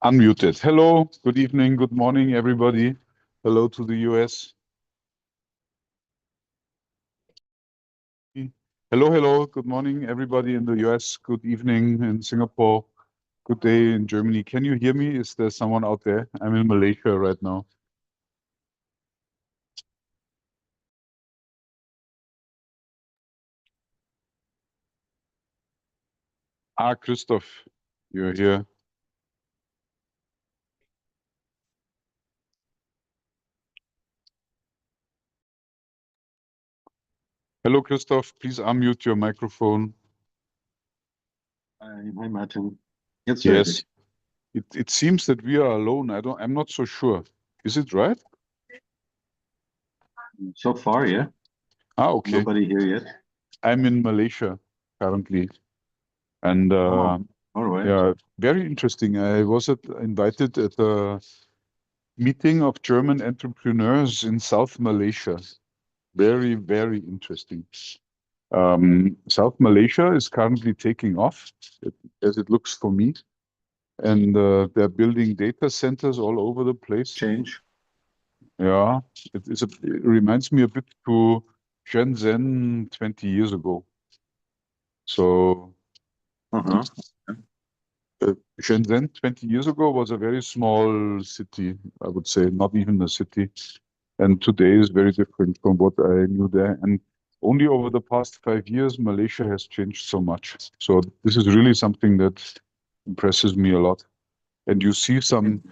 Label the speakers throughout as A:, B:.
A: Unmuted. Hello, good evening, good morning, everybody. Hello to the US. Hello, hello, good morning, everybody in the US. Good evening in Singapore. Good day in Germany. Can you hear me? Is there someone out there? I'm in Malaysia right now. Christoph, you're here. Hello, Christoph. Please unmute your microphone.
B: Hi, Martin.
A: Yes. It seems that we are alone. I'm not so sure. Is it right?
B: So far, yeah.
A: Okay.
B: Nobody here yet.
A: I'm in Malaysia currently. And
B: all right.
A: yeah, very interesting. I was invited at a meeting of German entrepreneurs in South Malaysia. Very, very interesting. South Malaysia is currently taking off, as it looks for me. And they're building data centers all over the place.
B: Change.
A: Yeah, it reminds me a bit to Shenzhen 20 years ago. So Shenzhen 20 years ago was a very small city, I would say, not even a city. And today is very different from what I knew there. And only over the past 5 years, Malaysia has changed so much. So this is really something that impresses me a lot. And you see some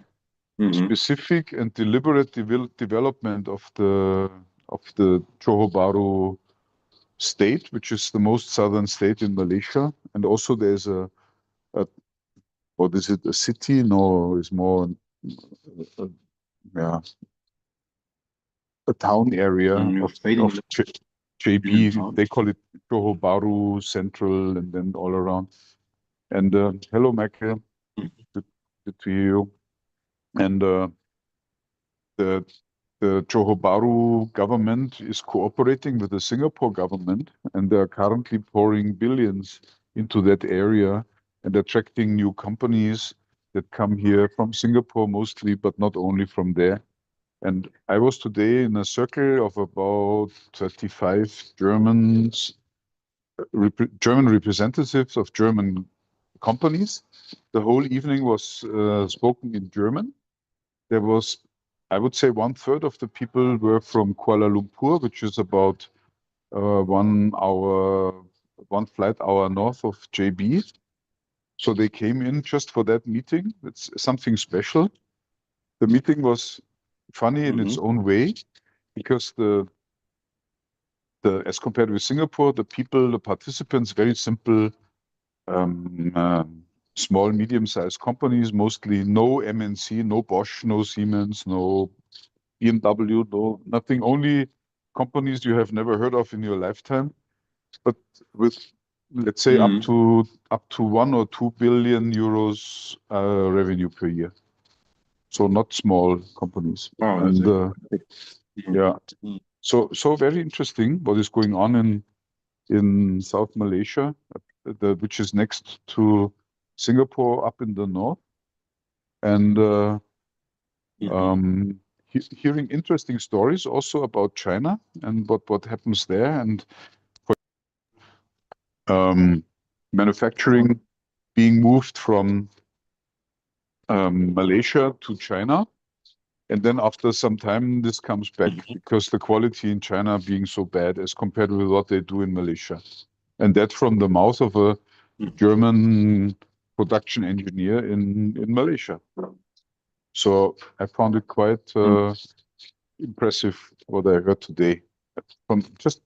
A: specific and deliberate development of the Johor Bahru state, which is the most southern state in Malaysia. And also there's what is it, a city? No, it's more, yeah, a town area of JB. They call it Johor Bahru Central, and then all around. And hello, Michael. Good to hear you. And the Johor Bahru government is cooperating with the Singapore government, and they are currently pouring billions into that area and attracting new companies that come here from Singapore mostly, but not only from there. And I was today in a circle of about 35 German representatives of German companies. The whole evening was spoken in German. There was, I would say, 1/3 of the people were from Kuala Lumpur, which is about 1 flight hour north of JB. So they came in just for that meeting. It's something special. The meeting was funny in its own way, because as compared with Singapore, the people, the participants, very simple, small, medium-sized companies, mostly no MNC, no Bosch, no Siemens, no BMW, no nothing, only companies you have never heard of in your lifetime, but with, let's say, up to 1 or 2 billion euros revenue per year. So not small companies. And yeah, so very interesting what is going on in South Malaysia, which is next to Singapore up in the north. And hearing interesting stories also about China and what happens there, and manufacturing being moved from Malaysia to China. And then after some time, this comes back because the quality in China being so bad as compared with what they do in Malaysia. And that from the mouth of a German production engineer in Malaysia. So I found it quite impressive what I heard today from just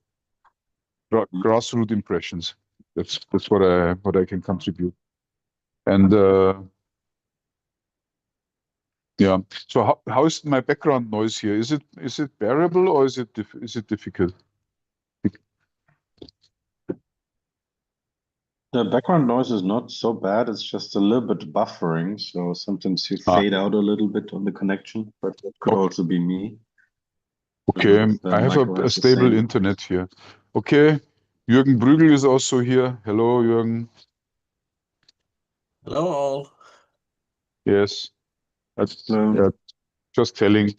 A: grassroots impressions. That's what I can contribute. And yeah. So how is my background noise here? Is it bearable, or is it difficult?
B: The background noise is not so bad. It's just a little bit buffering. So sometimes you fade out a little bit on the connection, but that could also be me.
A: Okay, I have a stable internet here. Okay, Jürgen Brügel is also here. Hello, Jürgen.
C: Hello all.
A: Yes. That's just telling.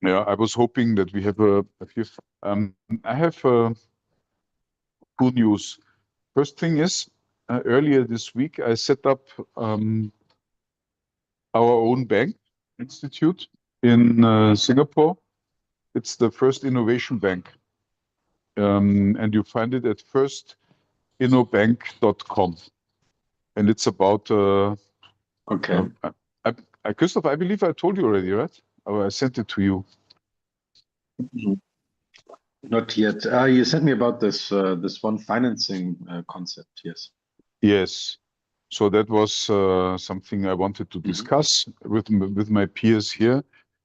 A: Yeah, I was hoping that we have a few. I have cool news. First thing is, earlier this week, I set up our own bank institute in Singapore. It's the First Innovation Bank. And you find it at firstinnobank.com. And it's about,
B: Okay.
A: Christoph, I believe I told you already, right? Or I sent it to you.
B: Not yet. You sent me about this one financing concept. Yes.
A: Yes. So that was something I wanted to discuss with my peers here,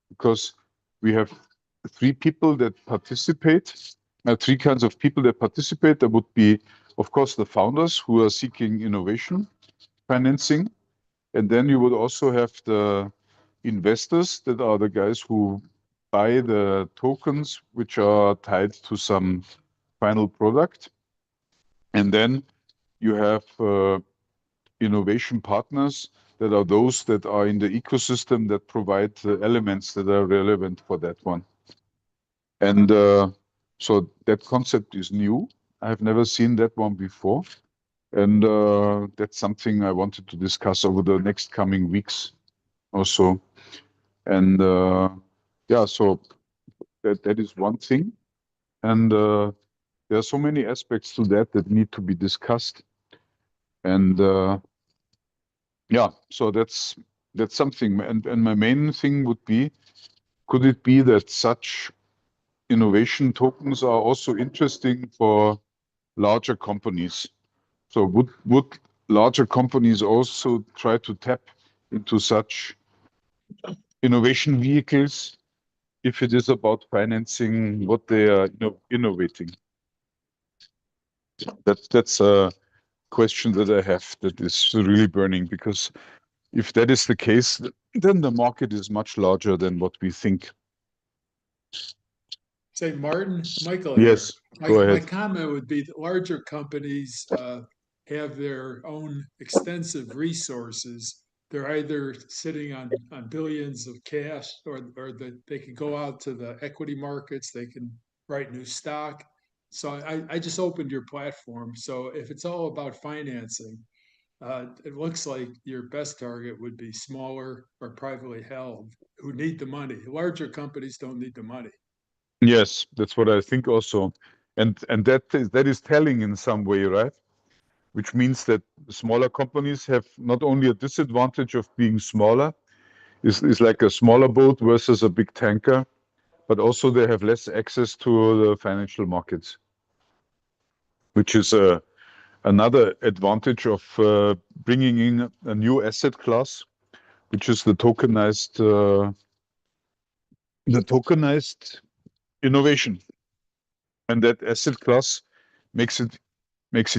A: because we have three people that participate, three kinds of people that participate. There would be, of course, the founders who are seeking innovation financing. And then you would also have the investors that are the guys who buy the tokens, which are tied to some final product. And then you have innovation partners that are those that are in the ecosystem that provide the elements that are relevant for that one. And so that concept is new. I've never seen that one before. And that's something I wanted to discuss over the next coming weeks or so. And yeah, so that is one thing. And there are so many aspects to that that need to be discussed. And yeah, so that's something. And my main thing would be, could it be that such innovation tokens are also interesting for larger companies? So would larger companies also try to tap into such innovation vehicles if it is about financing what they are innovating? That's a question that I have that is really burning, because if that is the case, then the market is much larger than what we think.
C: Say, Martin, Michael here.
A: Yes, go
C: My
A: ahead.
C: comment would be that larger companies have their own extensive resources. They're either sitting on billions of cash, or they can go out to the equity markets, they can write new stock. So I just opened your platform. So if it's all about financing, it looks like your best target would be smaller or privately held who need the money. Larger companies don't need the money.
A: Yes, that's what I think also. And that is telling in some way, right? Which means that smaller companies have not only a disadvantage of being smaller, is like a smaller boat versus a big tanker, but also they have less access to the financial markets, which is another advantage of bringing in a new asset class, which is the tokenized innovation. And that asset class makes it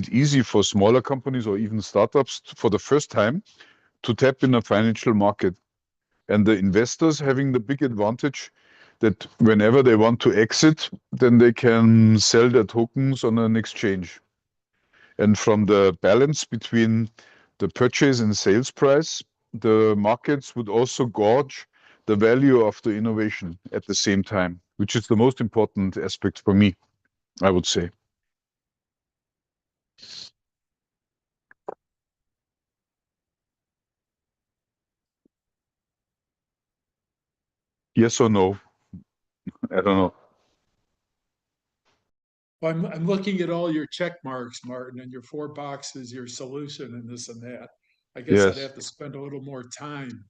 A: easy for smaller companies or even startups for the first time to tap in a financial market. And the investors having the big advantage that whenever they want to exit, then they can sell their tokens on an exchange. And from the balance between the purchase and sales price, the markets would also gauge the value of the innovation at the same time, which is the most important aspect for me, I would say. Yes or no? I don't know.
C: Well, I'm looking at all your check marks, Martin, and your 4 boxes, your solution, and this and that. I guess I'd
A: Yes.
C: have to spend a little more time.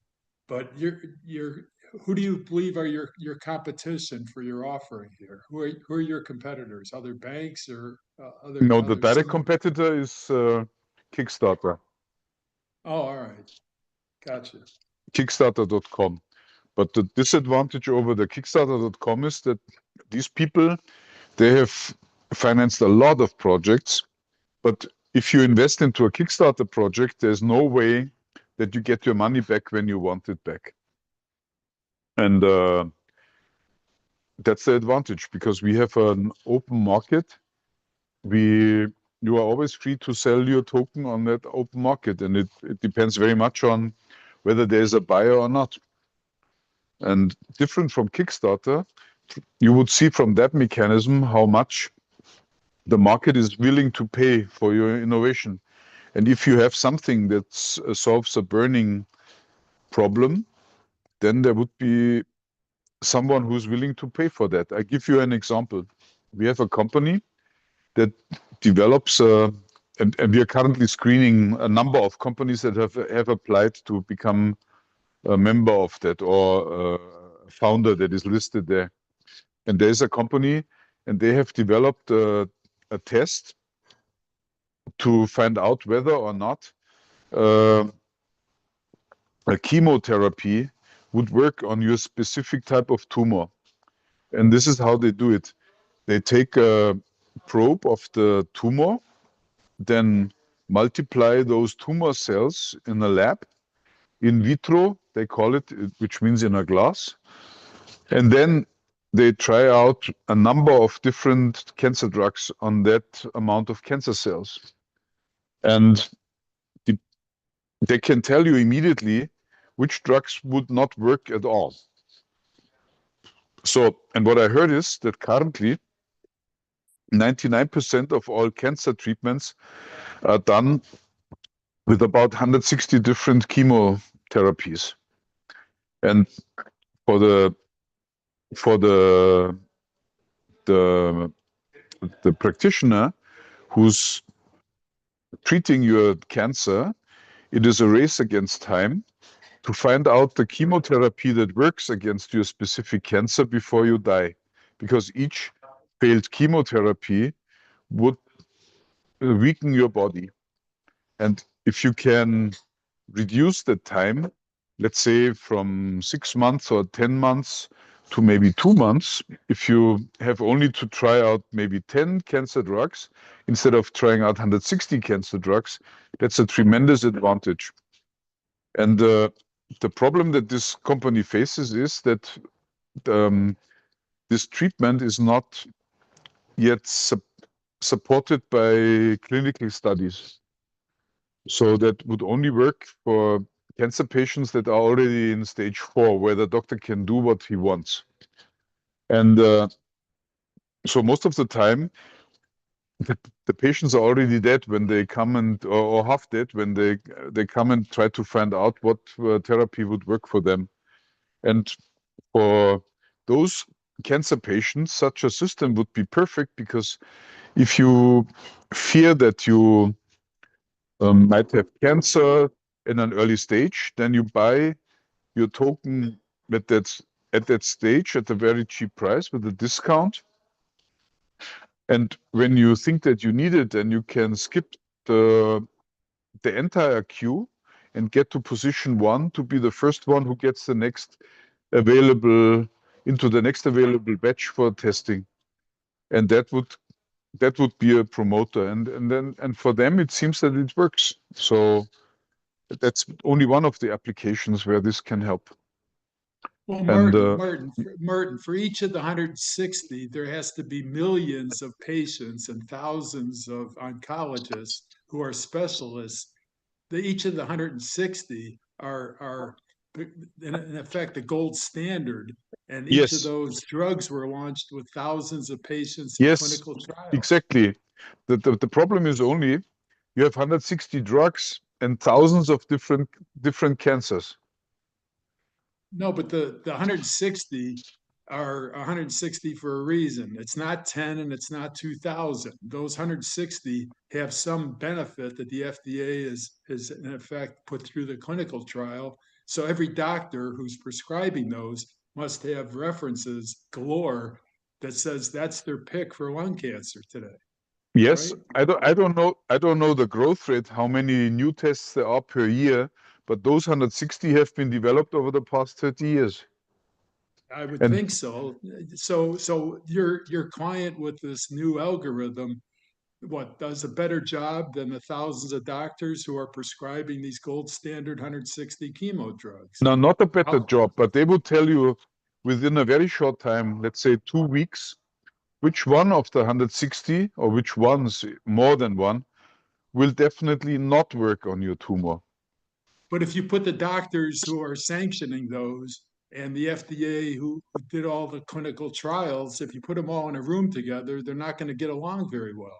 C: But who do you believe are your competition for your offering here? Who are your competitors? Other banks or other?
A: No, the
C: other
A: direct
C: similar-
A: competitor is Kickstarter.
C: Oh, all right, gotcha.
A: Kickstarter.com. But the disadvantage over the Kickstarter.com is that these people, they have financed a lot of projects, but if you invest into a Kickstarter project, there's no way that you get your money back when you want it back. And that's the advantage, because we have an open market. We you are always free to sell your token on that open market, and it depends very much on whether there's a buyer or not. And different from Kickstarter, you would see from that mechanism how much the market is willing to pay for your innovation. And if you have something that solves a burning problem, then there would be someone who's willing to pay for that. I give you an example. We have a company that develops, and we are currently screening a number of companies that have applied to become a member of that, or a founder that is listed there. And there's a company, and they have developed a test to find out whether or not a chemotherapy would work on your specific type of tumor. And this is how they do it. They take a probe of the tumor, then multiply those tumor cells in a lab, in vitro, they call it, which means in a glass. And then they try out a number of different cancer drugs on that amount of cancer cells. And they can tell you immediately which drugs would not work at all. So, and what I heard is that currently 99% of all cancer treatments are done with about 160 different chemotherapies. And for the practitioner who's treating your cancer, it is a race against time to find out the chemotherapy that works against your specific cancer before you die. Because each failed chemotherapy would weaken your body. And if you can reduce the time, let's say from 6 months or 10 months to maybe 2 months, if you have only to try out maybe 10 cancer drugs instead of trying out 160 cancer drugs, that's a tremendous advantage. And the problem that this company faces is that this treatment is not yet supported by clinical studies. So that would only work for cancer patients that are already in stage 4, where the doctor can do what he wants. And so most of the time, the patients are already dead when they come, and or half dead when they come and try to find out what therapy would work for them. And for those cancer patients, such a system would be perfect, because if you fear that you might have cancer in an early stage, then you buy your token at that stage at a very cheap price with a discount. And when you think that you need it, then you can skip the entire queue and get to position 1 to be the first one who gets the next available batch for testing. And that would be a promoter. And for them, it seems that it works. So that's only one of the applications where this can help.
C: Well, Martin, for each of the 160, there has to be millions of patients and thousands of oncologists who are specialists. Each of the 160 are in effect the gold standard, and each of those drugs were launched with thousands of patients in clinical trials.
A: Exactly. The problem is only you have 160 drugs and thousands of different cancers.
C: No, but the 160 are 160 for a reason. It's not 10 and it's not 2,000. Those 160 have some benefit that the FDA has in effect put through the clinical trial. So every doctor who's prescribing those must have references galore that says that's their pick for lung cancer today.
A: Yes,
C: right?
A: I don't know the growth rate, how many new tests there are per year, but those 160 have been developed over the past 30 years.
C: I would think so. So your client with this new algorithm, what, does a better job than the thousands of doctors who are prescribing these gold standard 160 chemo drugs?
A: No, not a better job, but they will tell you within a very short time, let's say 2 weeks, which one of the 160 or which ones, more than one, will definitely not work on your tumor.
C: But if you put the doctors who are sanctioning those and the FDA who did all the clinical trials, if you put them all in a room together, they're not going to get along very well.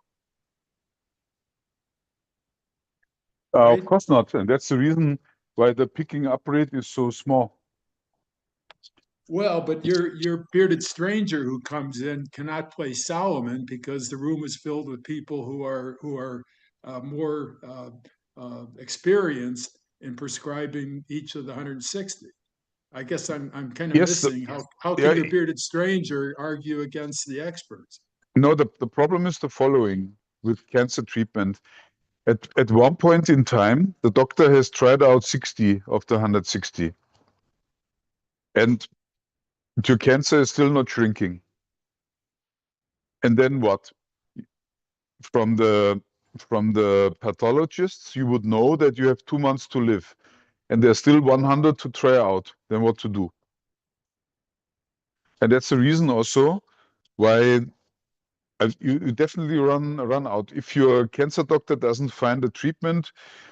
A: Of
C: Right?
A: course not. And that's the reason why the picking up rate is so small.
C: Well, but your bearded stranger who comes in cannot play Solomon because the room is filled with people who are more experienced in prescribing each of the 160. I guess I'm kind of
A: Yes,
C: missing how
A: yeah,
C: can your bearded stranger argue against the experts?
A: no, the problem is the following with cancer treatment. At one point in time, the doctor has tried out 60 of the 160. And your cancer is still not shrinking. And then what? From the pathologists, you would know that you have 2 months to live, and there's still 100 to try out. Then what to do? And that's the reason also why you definitely run out. If your cancer doctor doesn't find a treatment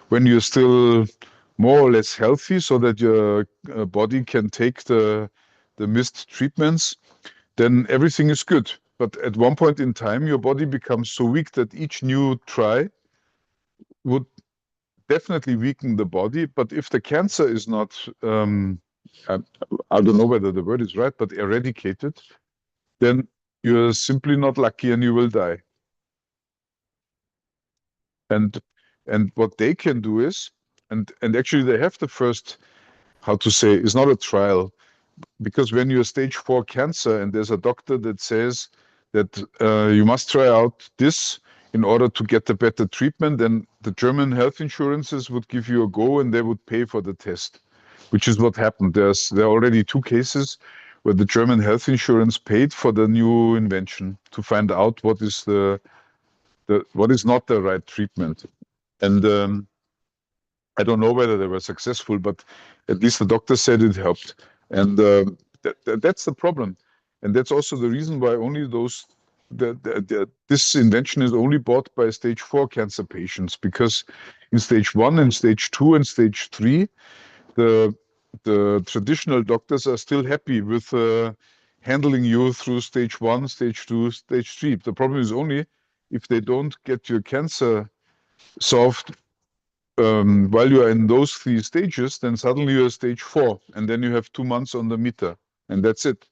A: when you're still more or less healthy, so that your body can take the missed treatments, then everything is good. But at one point in time, your body becomes so weak that each new try would definitely weaken the body. But if the cancer is not, I, I don't know whether the word is right, but eradicated, then you're simply not lucky and you will die. And what they can do is, and actually they have the first, how to say, it's not a trial, because when you're stage 4 cancer and there's a doctor that says that you must try out this in order to get the better treatment, then the German health insurances would give you a go and they would pay for the test, which is what happened. There are already 2 cases where the German health insurance paid for the new invention to find out what is what is not the right treatment. And I don't know whether they were successful, but at least the doctor said it helped. And that's the problem. And that's also the reason why only this invention is only bought by stage 4 cancer patients, because in stage 1 and stage 2 and stage 3, the traditional doctors are still happy with handling you through stage 1, stage 2, stage 3. The problem is only if they don't get your cancer solved while you are in those 3 stages, then suddenly you're stage 4, and then you have 2 months on the meter, and that's it.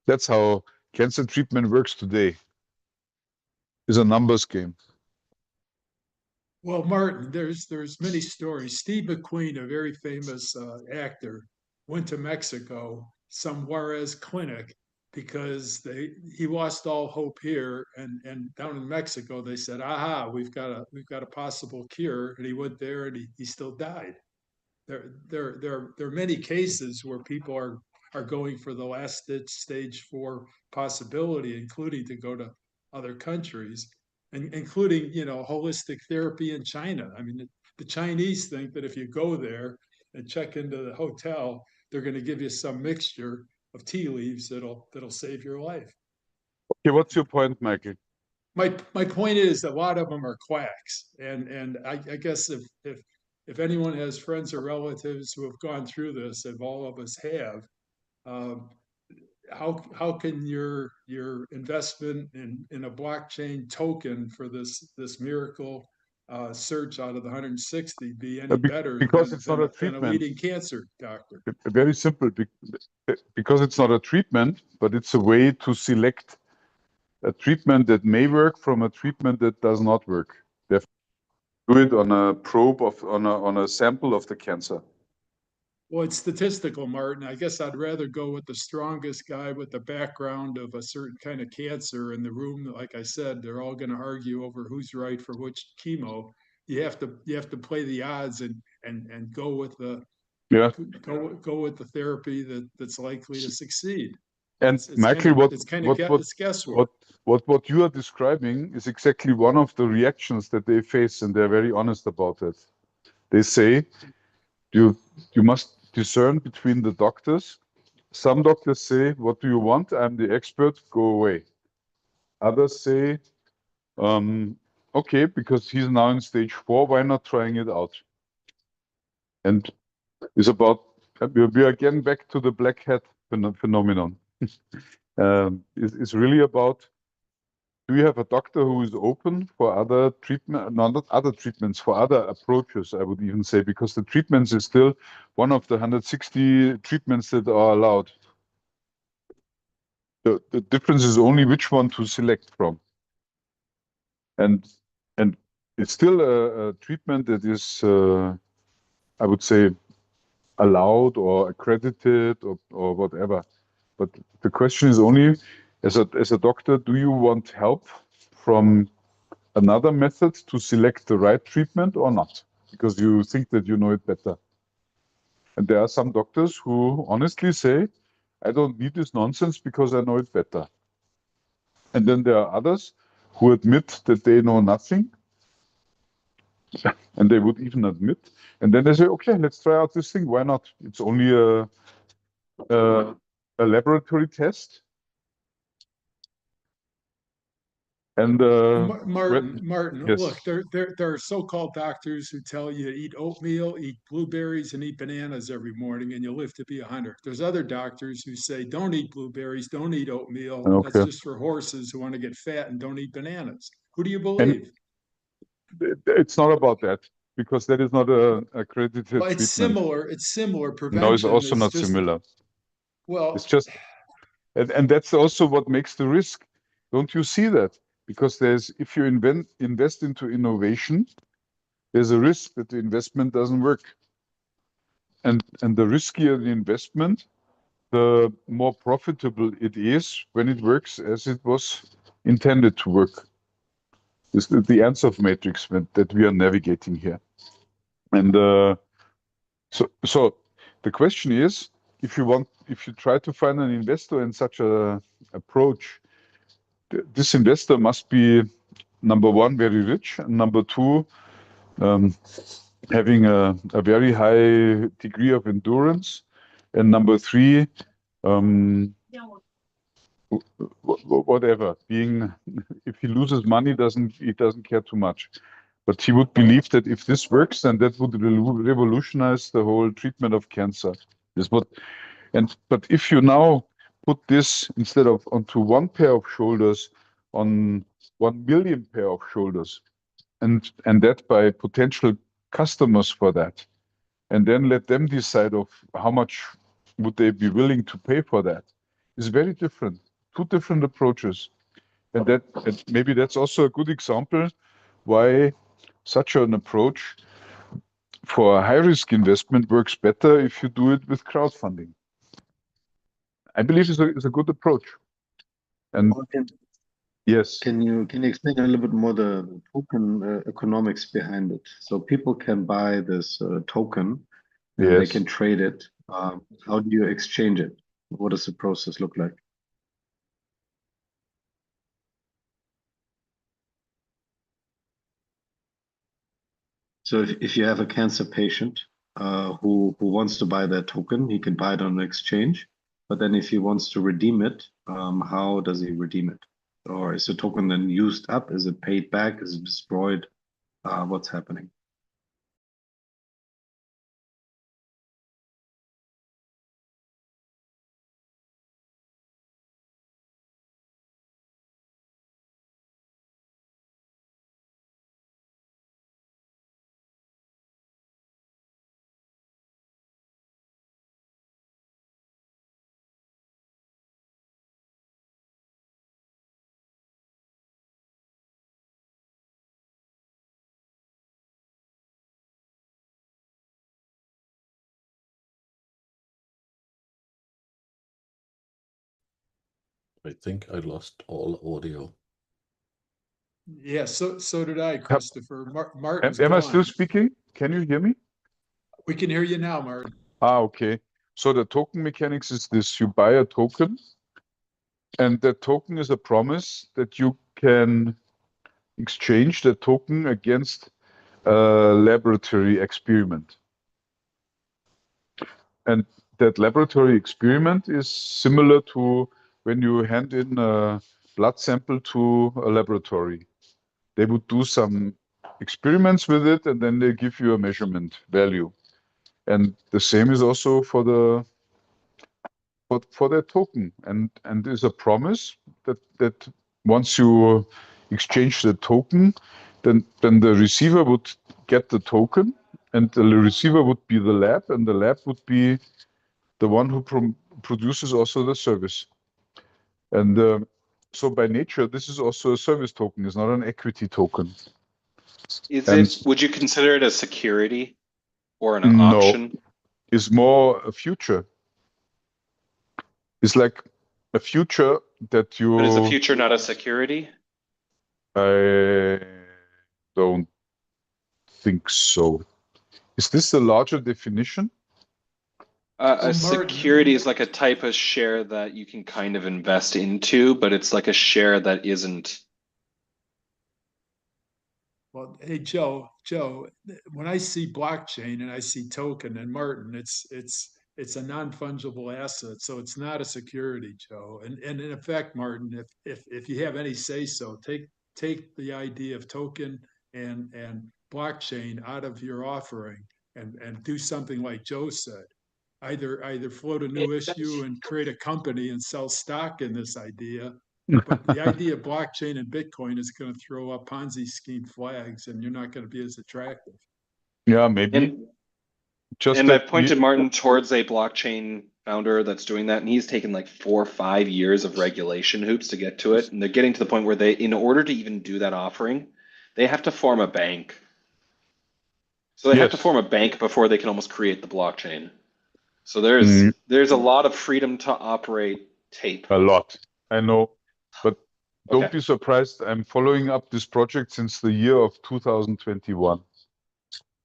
A: That's how cancer treatment works today. It's a numbers game.
C: Well, Martin, there's many stories. Steve McQueen, a very famous actor, went to Mexico, some Juarez clinic, because he lost all hope here, and down in Mexico they said, "Aha, we've got a possible cure," and he went there and he still died. There are many cases where people are going for the last stage 4 possibility, including to go to other countries, and including holistic therapy in China. I mean, the Chinese think that if you go there and check into the hotel, they're going to give you some mixture of tea leaves that'll save your life.
A: Okay, what's your point, Michael?
C: My point is a lot of them are quacks, and I guess if anyone has friends or relatives who have gone through this, and all of us have, um, how can your investment in a blockchain token for this miracle search out of the 160 be any better
A: because it's not a
C: than a
A: treatment.
C: leading cancer doctor?
A: Very simple, because it's not a treatment, but it's a way to select a treatment that may work from a treatment that does not work. They do it on a probe on a sample of the cancer.
C: Well, it's statistical, Martin. I guess I'd rather go with the strongest guy with the background of a certain kind of cancer in the room. Like I said, they're all going to argue over who's right for which chemo. You have to play the odds and go with the go with the therapy that's likely to succeed.
A: And
C: it's
A: Michael,
C: it's guesswork.
A: What you are describing is exactly one of the reactions that they face, and they're very honest about it. They say you must discern between the doctors some doctors say, what do you want? I'm the expert, go away. Others say, okay, because he's now in stage 4, why not trying it out? And it's about, we are getting back to the black hat phenomenon. It's really about, do you have a doctor who is open for other treatment, no, not other treatments, for other approaches, I would even say, because the treatments is still one of the 160 treatments that are allowed. The difference is only which one to select from. And it's still a treatment that is, I would say, allowed or accredited or whatever. But the question is only, as a doctor, do you want help from another method to select the right treatment or not? Because you think that you know it better. And there are some doctors who honestly say, I don't need this nonsense because I know it better. And then there are others who admit that they know nothing. And they would even admit. And then they say, okay, let's try out this thing. Why not? It's only a laboratory test. And
C: Martin,
A: yes.
C: look, there are so-called doctors who tell you to eat oatmeal, eat blueberries, and eat bananas every morning, and you'll live to be 100. There's other doctors who say, don't eat blueberries, don't eat oatmeal.
A: Okay.
C: That's just for horses who want to get fat and don't eat bananas. Who do you believe?
A: It's not about that, because that is not a accredited
C: Well, it's
A: treatment.
C: similar. It's similar. Prevention
A: No, it's also
C: is
A: not
C: just,
A: similar.
C: well,
A: It's just, and that's also what makes the risk. Don't you see that? Because if you invest into innovation, there's a risk that the investment doesn't work. And the riskier the investment, the more profitable it is when it works as it was intended to work. It's the Ansoff matrix that we are navigating here. And so the question is, if you try to find an investor in such a approach, this investor must be, number one, very rich, and number two, having a very high degree of endurance, and number three, whatever, if he loses money, he doesn't care too much. But he would believe that if this works, then that would revolutionize the whole treatment of cancer. But if you now put this instead of onto one pair of shoulders, on 1 million pair of shoulders, and that by potential customers for that, and then let them decide of how much would they be willing to pay for that, is very different. Two different approaches. And maybe that's also a good example why such an approach for a high-risk investment works better if you do it with crowdfunding. I believe it's a good approach. And yes.
B: Can you explain a little bit more the token economics behind it? So people can buy this token and they can trade it. How do you exchange it? What does the process look like? So if you have a cancer patient who wants to buy that token, he can buy it on an exchange. But then if he wants to redeem it, how does he redeem it? Or is the token then used up? Is it paid back? Is it destroyed? What's happening?
D: I think I lost all audio.
C: Yeah, so did I, Christopher. Martin's
A: Am I
C: gone.
A: still speaking? Can you hear me?
C: We can hear you now, Martin.
A: Okay. So the token mechanics is this: you buy a token, and that token is a promise that you can exchange the token against a laboratory experiment. And that laboratory experiment is similar to when you hand in a blood sample to a laboratory. They would do some experiments with it, and then they give you a measurement value. And the same is also for their token. And there's a promise that once you exchange the token, then the receiver would get the token, and the receiver would be the lab, and the lab would be the one who produces also the service. And so by nature, this is also a service token. It's not an equity token.
E: Would you consider it a security or an
A: No.
E: option?
A: It's more a future. It's like a future that you.
E: But is a future not a security?
A: I don't think so. Is this a larger definition?
E: A security is like a type of share that you can kind of invest into, but it's like a share that isn't.
C: Well, hey, Joe, when I see blockchain and I see token and Martin, it's a non-fungible asset, so it's not a security, Joe. And in effect, Martin, if you have any say so, take the idea of token and blockchain out of your offering and do something like Joe said. Either float a new issue and create a company and sell stock in this idea. But the idea of blockchain and Bitcoin is going to throw up Ponzi scheme flags, and you're not going to be as attractive.
A: Yeah, maybe.
E: And I pointed Martin towards a blockchain founder that's doing that, and he's taken like 4 or 5 years of regulation hoops to get to it. And they're getting to the point where in order to even do that offering, they have to form a bank. So they have to form a bank before they can almost create the blockchain. So there's a lot of freedom to operate tape.
A: A lot, I know, but don't be surprised. I'm following up this project since the year of 2021.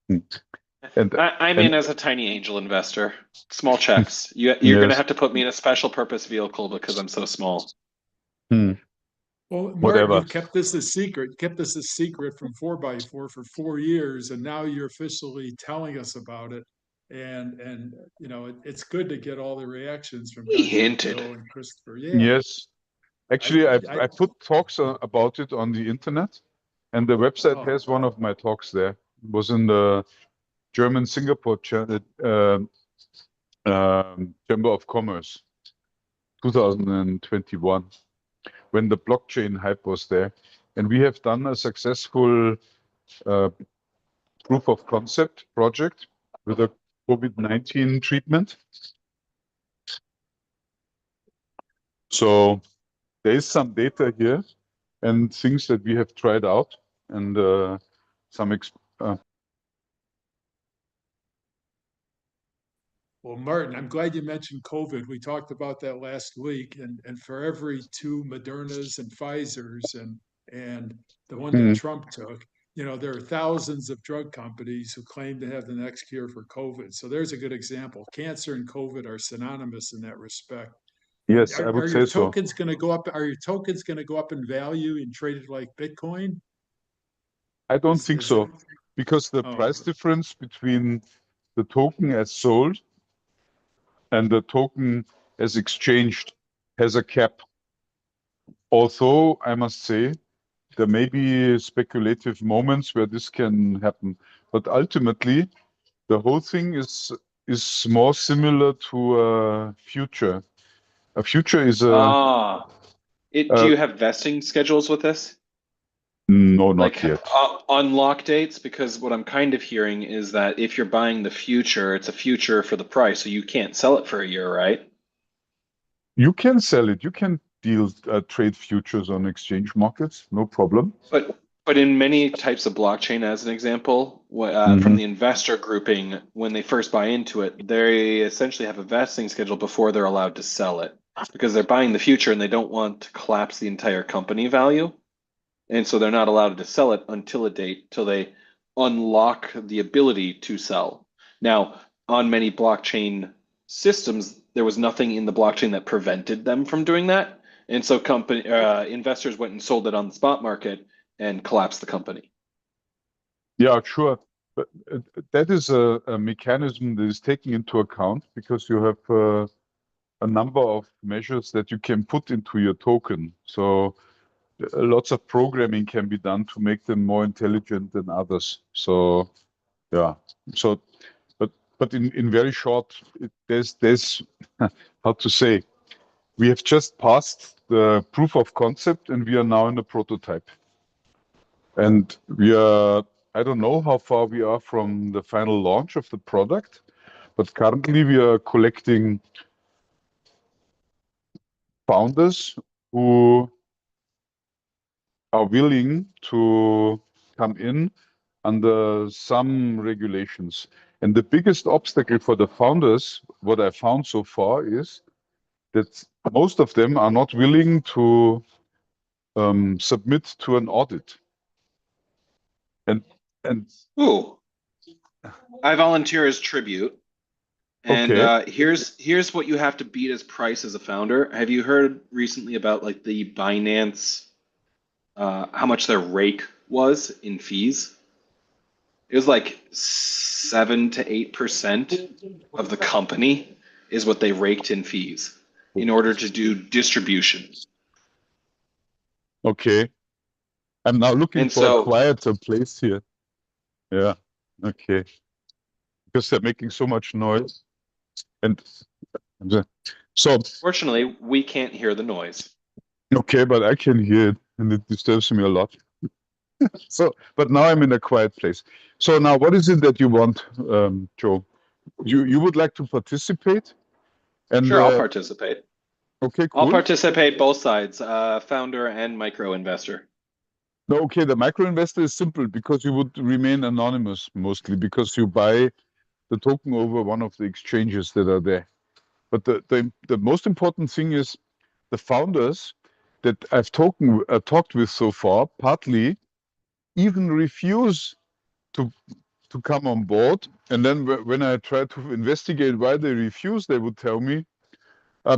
E: And I'm in as a tiny angel investor, small checks. You're going to have to put me in a special purpose vehicle because I'm so small.
C: Well, Martin, you kept this a secret. You kept this a secret from 4x4 for 4 years, and now you're officially telling us about it. And you know, it's good to get all the reactions from
E: He hinted.
C: Joe and Christopher. Yeah.
A: Yes, actually, I put talks about it on the internet, and the website has one of my talks there. It was in the German Singapore Chamber of Commerce, 2021, when the blockchain hype was there. And we have done a successful proof of concept project with a COVID-19 treatment. So there is some data here and things that we have tried out, and some
C: Well, Martin, I'm glad you mentioned COVID. We talked about that last week, and for every 2 Modernas and Pfizers and the one that Trump took, you know, there are thousands of drug companies who claim to have the next cure for COVID. So there's a good example. Cancer and COVID are synonymous in that respect.
A: Yes, I would say so.
C: Are your tokens going to go up in value and traded like Bitcoin?
A: I don't think so, because the price difference between the token as sold and the token as exchanged has a cap. Although I must say there may be speculative moments where this can happen, but ultimately the whole thing is more similar to a future. A future is a.
E: Do you have vesting schedules with this?
A: No, not yet.
E: Unlock dates, because what I'm kind of hearing is that if you're buying the future, it's a future for the price, so you can't sell it for a year, right?
A: You can sell it. You can trade futures on exchange markets, no problem.
E: But in many types of blockchain, as an example, from the investor grouping, when they first buy into it, they essentially have a vesting schedule before they're allowed to sell it, because they're buying the future and they don't want to collapse the entire company value. And so they're not allowed to sell it until a date, till they unlock the ability to sell. Now, on many blockchain systems, there was nothing in the blockchain that prevented them from doing that. And so investors went and sold it on the spot market and collapsed the company.
A: Yeah, sure. But that is a mechanism that is taken into account because you have a number of measures that you can put into your token. So lots of programming can be done to make them more intelligent than others. So yeah. So but in very short, there's how to say, we have just passed the proof of concept and we are now in a prototype. And we are, I don't know how far we are from the final launch of the product, but currently we are collecting founders who are willing to come in under some regulations. And the biggest obstacle for the founders, what I found so far, is that most of them are not willing to submit to an audit. And
E: Ooh, I volunteer as tribute. And
A: okay.
E: here's what you have to beat as price as a founder. Have you heard recently about like the Binance, how much their rake was in fees? It was like 7 to 8% of the company is what they raked in fees in order to do distribution.
A: Okay. I'm now looking
E: And
A: for a
E: so,
A: quieter place here. Yeah. Okay. Because they're making so much noise. And so,
E: fortunately, we can't hear the noise.
A: okay, but I can hear it and it disturbs me a lot. So, but now I'm in a quiet place. So now what is it that you want, Joe? You would like to participate? And
E: Sure, I'll participate.
A: okay,
E: I'll
A: cool.
E: participate both sides, founder and micro investor.
A: No, okay, the micro investor is simple because you would remain anonymous mostly because you buy the token over one of the exchanges that are there. But the most important thing is the founders that I've talked with so far partly even refuse to come on board. And then when I try to investigate why they refuse, they would tell me,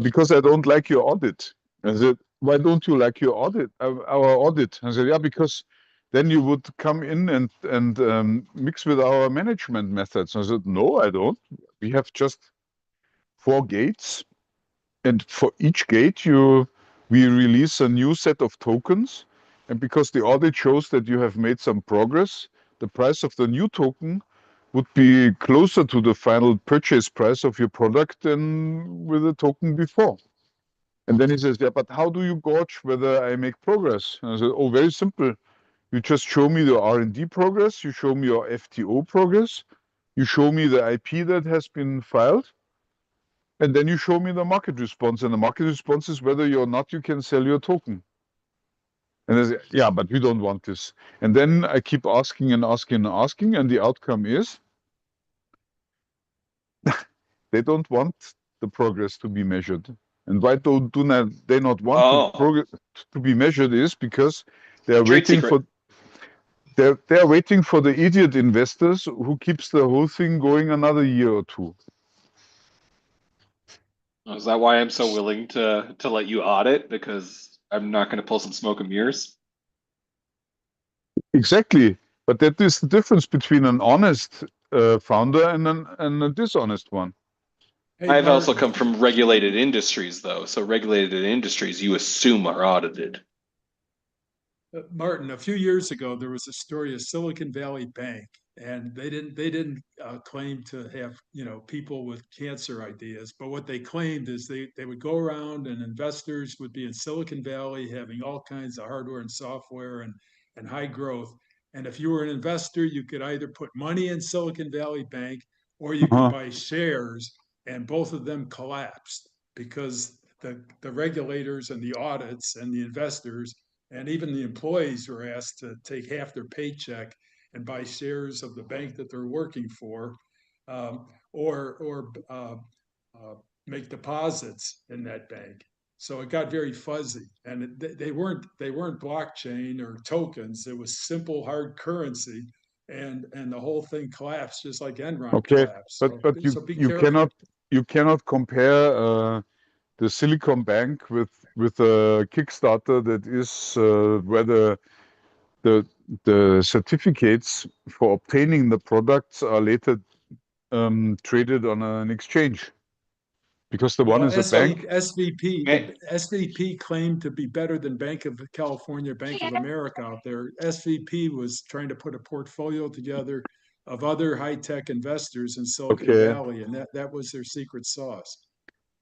A: because I don't like your audit. I said, why don't you like your audit, our audit? I said, yeah, because then you would come in and mix with our management methods. I said, no, I don't. We have just 4 gates. And for each gate, we release a new set of tokens. And because the audit shows that you have made some progress, the price of the new token would be closer to the final purchase price of your product than with the token before. And then he says, yeah, but how do you gauge whether I make progress? And I said, oh, very simple. You just show me the R&D progress, you show me your FTO progress, you show me the IP that has been filed, and then you show me the market response. And the market response is whether or not you can sell your token. And I say, yeah, but we don't want this. And then I keep asking and asking and asking, and the outcome is they don't want the progress to be measured. And why do they not want the progress to be measured is because they're waiting for they're waiting for the idiot investors who keeps the whole thing going another year or 2.
E: Is that why I'm so willing to let you audit? Because I'm not going to pull some smoke and mirrors?
A: Exactly. But that is the difference between an honest founder and a dishonest one.
C: Hey,
E: I've
C: Martin,
E: also come from regulated industries, though. So regulated industries, you assume are audited.
C: Martin, a few years ago, there was a story of Silicon Valley Bank, and they didn't claim to have, people with cancer ideas, but what they claimed is they would go around and investors would be in Silicon Valley having all kinds of hardware and software and high growth. And if you were an investor, you could either put money in Silicon Valley Bank or you could buy shares, and both of them collapsed because the regulators and the audits and the investors and even the employees were asked to take half their paycheck and buy shares of the bank that they're working for, or make deposits in that bank. So it got very fuzzy, and they weren't blockchain or tokens. It was simple hard currency, and the whole thing collapsed just like Enron collapsed.
A: But
C: So be careful.
A: you cannot compare the Silicon Bank with a Kickstarter that is where the certificates for obtaining the products are later traded on an exchange. Because the one is a bank.
C: SVP claimed to be better than Bank of California, Bank of America out there. SVP was trying to put a portfolio together of other high-tech investors in Silicon Valley, and that was their secret sauce.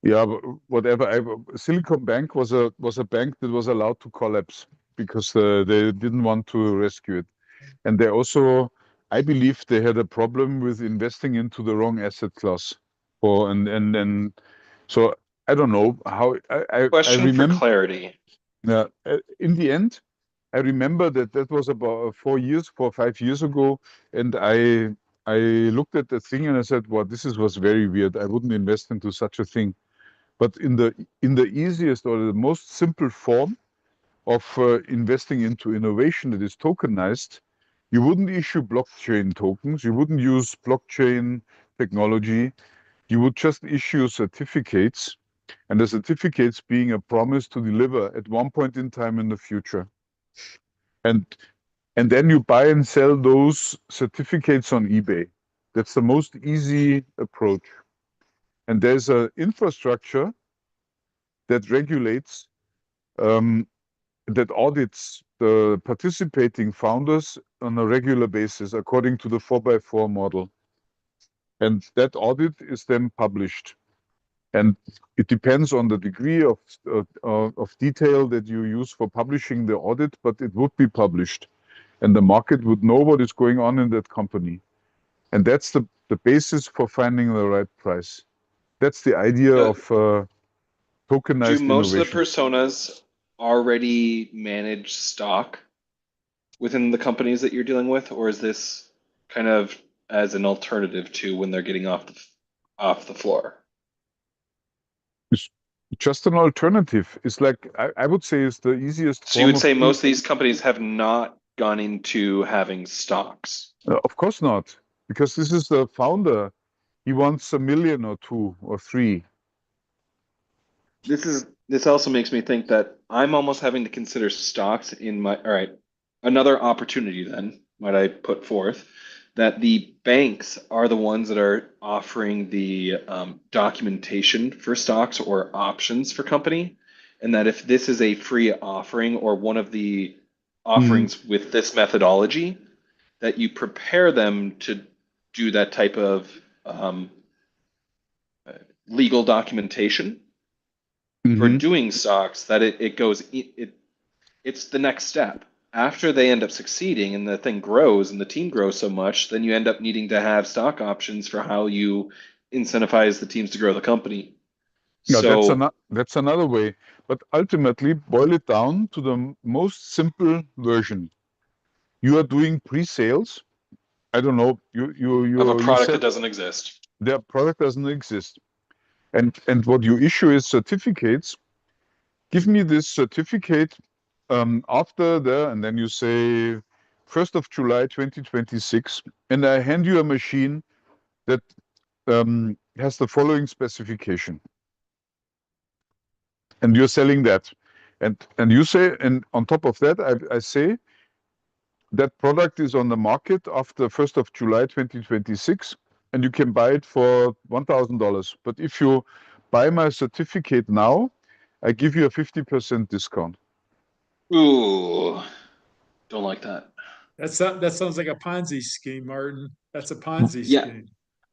A: Yeah, but whatever. Silicon Bank was a bank that was allowed to collapse because they didn't want to rescue it, and they also, I believe, they had a problem with investing into the wrong asset class, and so I don't know how I
E: Question for
A: remember.
E: clarity.
A: Yeah, in the end, I remember that was about 4 or 5 years ago, and I looked at the thing and I said, "Well, was very weird. I wouldn't invest into such a thing." But in the easiest or the most simple form of investing into innovation that is tokenized, you wouldn't issue blockchain tokens. You wouldn't use blockchain technology. You would just issue certificates, and the certificates being a promise to deliver at one point in time in the future. And then you buy and sell those certificates on eBay. That's the most easy approach. And there's an infrastructure that regulates, that audits the participating founders on a regular basis according to the 4x4 model. And that audit is then published. And it depends on the degree of detail that you use for publishing the audit, but it would be published. And the market would know what is going on in that company. And that's the basis for finding the right price. That's the idea of tokenized
E: Do most
A: innovation.
E: of the personas already manage stock within the companies that you're dealing with, or is this kind of as an alternative to when they're getting off the floor?
A: It's just an alternative. It's like I would say it's the easiest.
E: So you would say most of these companies have not gone into having stocks?
A: Of course not, because this is the founder. He wants 1 million or 2 or 3.
E: This also makes me think that I'm almost having to consider stocks in my, all right, another opportunity then, might I put forth, that the banks are the ones that are offering the documentation for stocks or options for company. And that if this is a free offering or one of the offerings with this methodology, that you prepare them to do that type of legal documentation for doing stocks, that it's the next step. After they end up succeeding and the thing grows and the team grows so much, then you end up needing to have stock options for how you incentivize the teams to grow the company.
A: No,
E: So
A: that's another way. But ultimately, boil it down to the most simple version. You are doing pre-sales. I don't know. You
E: of a product that doesn't exist.
A: Their product doesn't exist. And what you issue is certificates. Give me this certificate after there, and then you say 1st of July 2026, and I hand you a machine that has the following specification. And you're selling that. And you say, and on top of that, I say that product is on the market after 1st of July 2026, and you can buy it for $1,000. But if you buy my certificate now, I give you a 50% discount.
E: Ooh, don't like that.
C: That sounds like a Ponzi scheme, Martin. That's a Ponzi
E: Yeah.
C: scheme.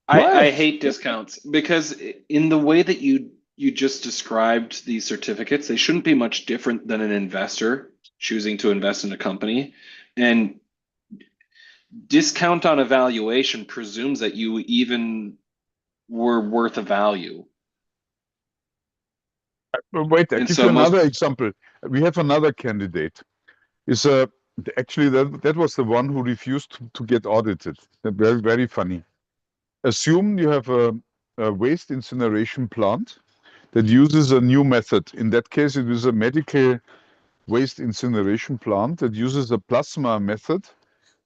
E: I hate discounts because in the way that you just described these certificates, they shouldn't be much different than an investor choosing to invest in a company. And discount on a valuation presumes that you even were worth a value.
A: Wait, I'll give you another example. We have another candidate. Actually, that was the one who refused to get audited. Very, very funny. Assume you have a waste incineration plant that uses a new method. In that case, it is a medical waste incineration plant that uses a plasma method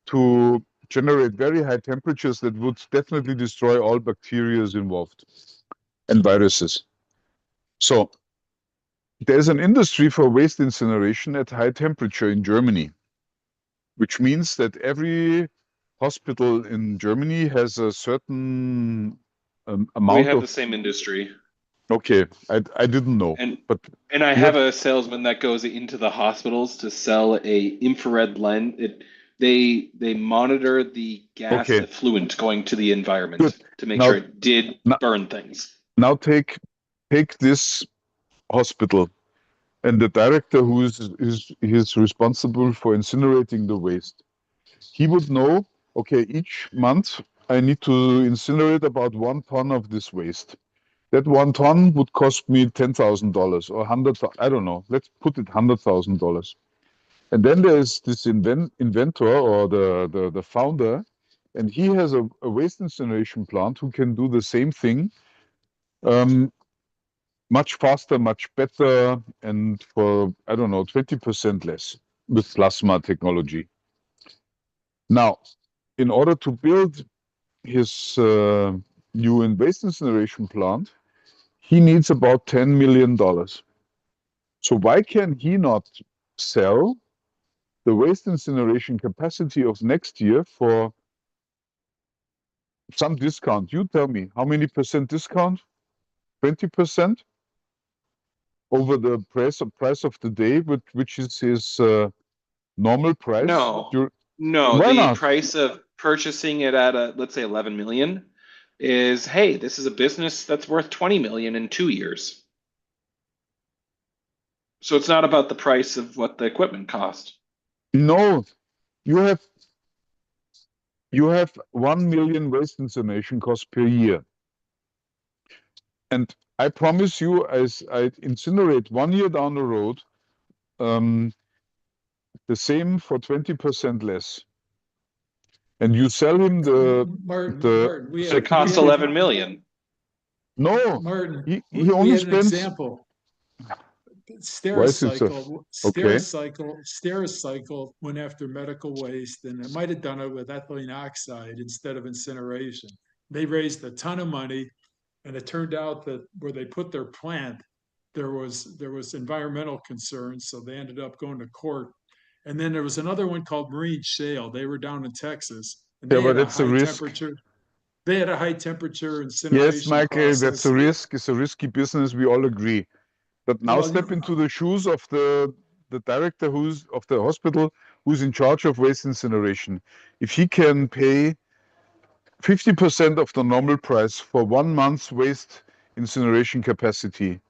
A: to generate very high temperatures that would definitely destroy all bacteria involved and viruses. So there's an industry for waste incineration at high temperature in Germany. which means that every hospital in Germany has a certain
E: We
A: amount
E: have
A: of.
E: the same industry.
A: Okay, I didn't know, but
E: And I
A: you
E: have
A: have-
E: a salesman that goes into the hospitals to sell a infrared lens. They monitor the gas
A: Okay.
E: effluent going to the environment
A: Good.
E: to make
A: Now-
E: sure it did
A: now-
E: burn things.
A: now take this hospital, and the director who is responsible for incinerating the waste. He would know, okay, each month I need to incinerate about 1 ton of this waste. That 1 ton would cost me $10,000 or 100. I don't know. Let's put it $100,000. And then there's this inventor or the founder, and he has a waste incineration plant who can do the same thing, much faster, much better, and for, I don't know, 20% less with plasma technology. Now, in order to build his new waste incineration plant, he needs about $10 million. So why can he not sell the waste incineration capacity of next year for some discount? You tell me, how many percent discount? 20% over the price of the day, which is his normal price?
E: No,
A: Why
E: the
A: not?
E: price of purchasing it at let's say 11 million is, hey, this is a business that's worth 20 million in 2 years. So it's not about the price of what the equipment cost.
A: No, you have 1 million waste incineration costs per year. And I promise you, as I incinerate 1 year down the road, the same for 20% less. And you sell him
C: Martin, we
E: So
C: had,
E: it costs
C: we had-
E: 11 million.
A: No,
C: Martin,
A: he
C: we
A: only
C: had an
A: spends.
C: example.
A: Why is it so?
C: Stericycle went after medical waste, and it might have done it with ethylene oxide instead of incineration. They raised a ton of money, and it turned out that where they put their plant, there was environmental concerns, so they ended up going to court. And then there was another one called Marine Shale. They were down in Texas, and
A: Yeah,
C: they
A: but
C: had a
A: that's a
C: high
A: risk.
C: temperature. They had a high temperature incineration
A: Yes, Michael, that's
C: process.
A: a risk. It's a risky business. We all agree. But now
C: Well,
A: step into the shoes of the director of the hospital who's in charge of waste incineration. If he can pay 50% of the normal price for 1 month's waste incineration capacity,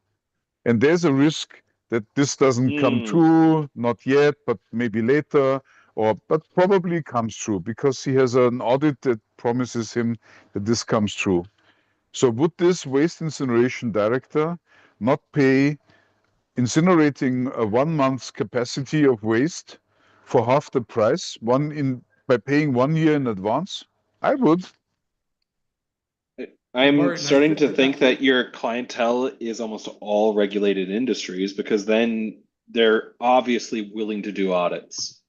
A: and there's a risk that this doesn't come true, not yet, but maybe later, but probably comes true because he has an audit that promises him that this comes true. So would this waste incineration director not pay incinerating a 1 month's capacity of waste for half the price, by paying 1 year in advance? I would.
E: I'm
C: Martin,
E: starting to think that your clientele is almost all regulated industries, because then they're obviously willing to do audits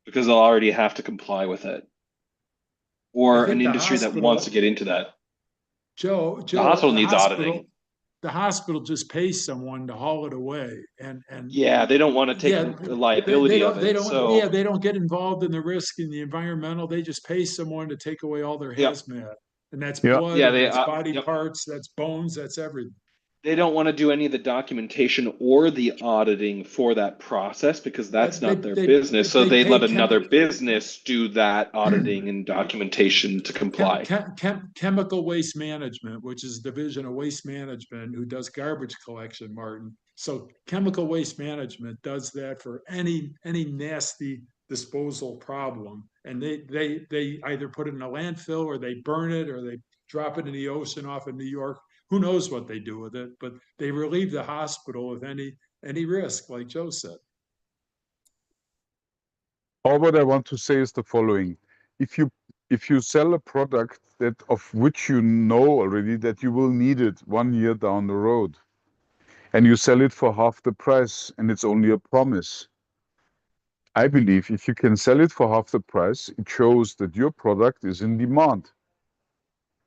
E: because they'll already have to comply with it. Or an
C: the
E: industry that
C: hospital-
E: wants to get into that.
C: Joe,
E: The hospital needs auditing.
C: The hospital just pays someone to haul it away, and
E: Yeah, they don't want to take
C: Yeah,
E: the liability of
C: they
E: it.
C: don't.
E: So
C: Yeah, they don't get involved in the risk in the environmental. They just pay someone to take away all their
E: Yep.
C: hazmat, and that's
A: Yeah.
C: blood,
E: Yeah,
C: and
E: they-
C: that's body
E: yep.
C: parts, that's bones, that's everything.
E: they don't want to do any of the documentation or the auditing for that process because that's
C: They-
E: not their
C: they-
E: business. So
C: they
E: they
C: pay
E: let
C: chem-
E: another business do that auditing and documentation to comply.
C: Chemical waste management, which is a division of waste management who does garbage collection, Martin. So chemical waste management does that for any nasty disposal problem. And they either put it in a landfill or they burn it or they drop it in the ocean off of New York. Who knows what they do with it, but they relieve the hospital of any risk, like Joe said.
A: All what I want to say is the following. If you sell a product of which you know already that you will need it 1 year down the road, and you sell it for half the price, and it's only a promise, I believe if you can sell it for half the price, it shows that your product is in demand.